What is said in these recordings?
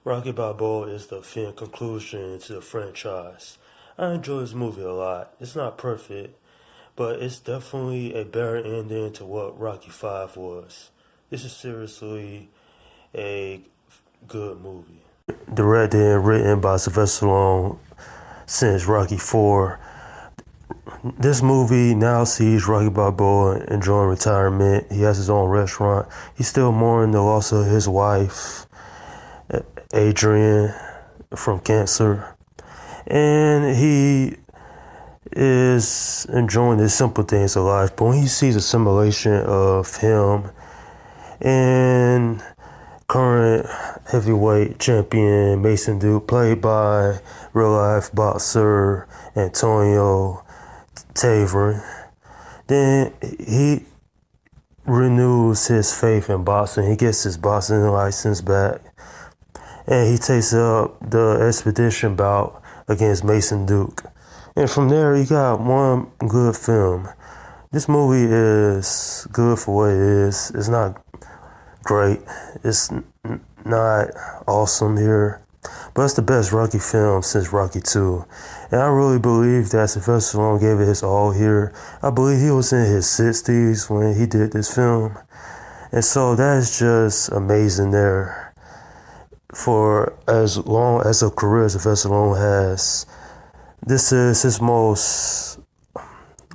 Rocky Balboa is the film conclusion to the franchise. I enjoy this movie a lot. It's not perfect, but it's definitely a better ending to what Rocky 5 was. This is seriously a good movie. Directed and written by Sylvester Stallone since Rocky 4. This movie now sees Rocky Balboa enjoying retirement. He has his own restaurant. He's still mourning the loss of his wife, Adrian, from cancer. And he is enjoying the simple things of life. But when he sees a simulation of him and current heavyweight champion Mason Duke, played by real life boxer Antonio Tavern, then he renews his faith in boxing. He gets his boxing license back, and he takes up the expedition bout against Mason Duke. And from there, you got one good film. This movie is good for what it is. It's not great. It's not awesome here. But it's the best Rocky film since Rocky 2. And I really believe that Sylvester Stallone gave it his all here. I believe he was in his 60s when he did this film. And so that is just amazing there. For as long as a career Sylvester Stallone has, this is his most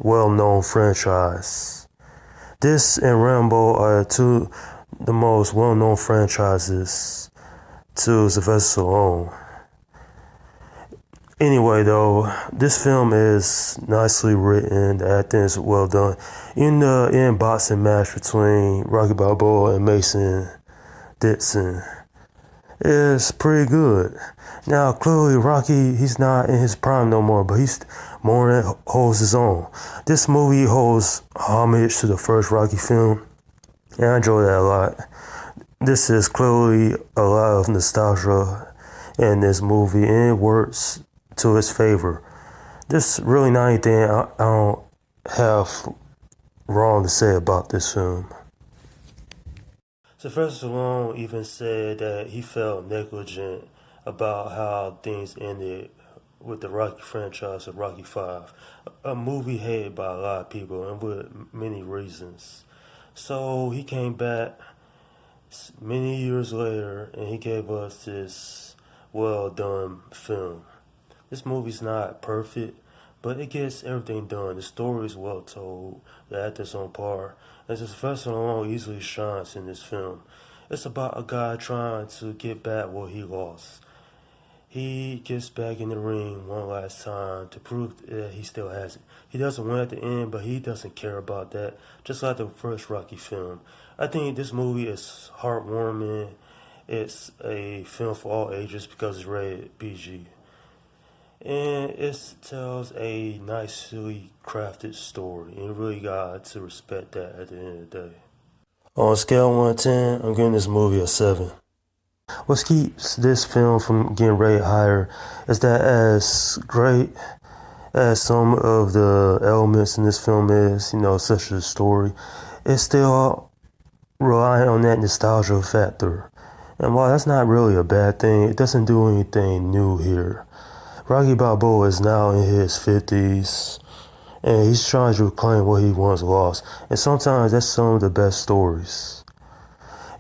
well-known franchise. This and Rambo are two the most well-known franchises to Sylvester Stallone. Anyway, though, this film is nicely written. The acting is well done. In the end boxing match between Rocky Balboa and Mason Dixon is pretty good. Now, clearly, Rocky, he's not in his prime no more, but he's more than holds his own. This movie holds homage to the first Rocky film, and I enjoy that a lot. This is clearly a lot of nostalgia in this movie, and it works to its favor. There's really not anything I don't have wrong to say about this film. Sylvester Stallone even said that he felt negligent about how things ended with the Rocky franchise of Rocky 5, a movie hated by a lot of people and with many reasons. So he came back many years later and he gave us this well done film. This movie's not perfect, but it gets everything done. The story is well told, the actors on par, and Sylvester Stallone easily shines in this film. It's about a guy trying to get back what he lost. He gets back in the ring one last time to prove that he still has it. He doesn't win at the end, but he doesn't care about that, just like the first Rocky film. I think this movie is heartwarming. It's a film for all ages because it's rated PG. And it tells a nicely crafted story, and you really got to respect that at the end of the day. On a scale of 1 to 10, I'm giving this movie a 7. What keeps this film from getting rated higher is that as great as some of the elements in this film is, such as the story, it's still relying on that nostalgia factor. And while that's not really a bad thing, it doesn't do anything new here. Rocky Balboa is now in his 50s, and he's trying to reclaim what he once lost. And sometimes that's some of the best stories.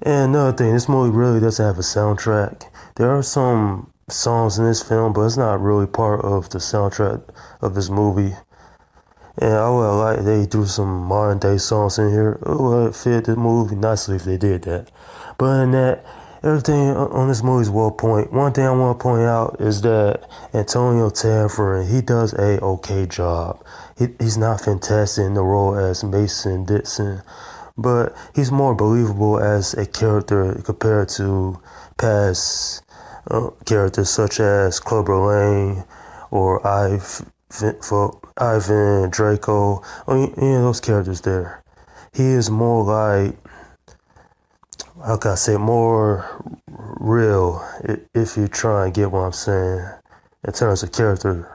And another thing, this movie really doesn't have a soundtrack. There are some songs in this film, but it's not really part of the soundtrack of this movie. And I would like they threw some modern day songs in here. It would fit the movie nicely if they did that. But in that, everything on this movie is well pointed. One thing I want to point out is that Antonio Tavern, he does a okay job. He's not fantastic in the role as Mason Dixon, but he's more believable as a character compared to past characters such as Clubber Lang or Ivan Draco, or any of those characters there. He is more like, how can I say, more real, if you try and get what I'm saying, in terms of character.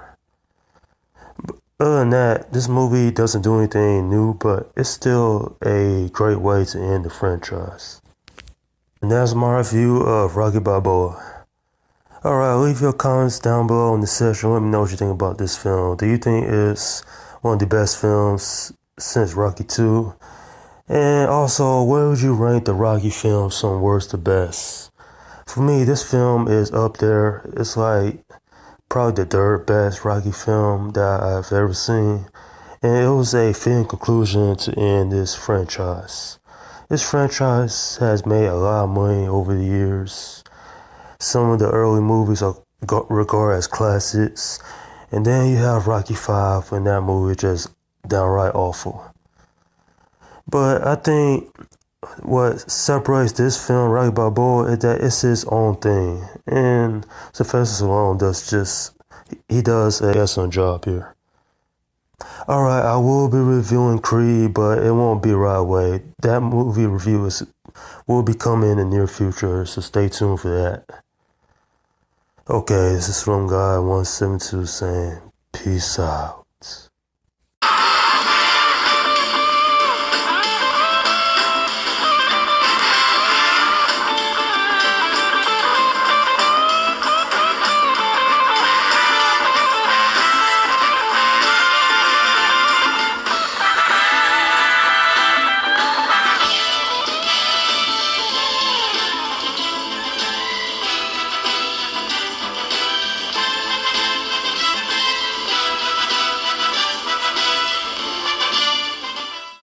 But other than that, this movie doesn't do anything new, but it's still a great way to end the franchise. And that's my review of Rocky Balboa. Alright, leave your comments down below in the section. Let me know what you think about this film. Do you think it's one of the best films since Rocky 2? And also, where would you rank the Rocky films from worst to best? For me, this film is up there. It's like probably the third best Rocky film that I've ever seen. And it was a fitting conclusion to end this franchise. This franchise has made a lot of money over the years. Some of the early movies are regarded as classics. And then you have Rocky 5, and that movie is just downright awful. But I think what separates this film, Rocky Balboa, is that it's his own thing. And Sylvester Stallone he does an excellent job here. Alright, I will be reviewing Creed, but it won't be right away. That movie review will be coming in the near future, so stay tuned for that. Okay, this is from Guy172 saying, peace out.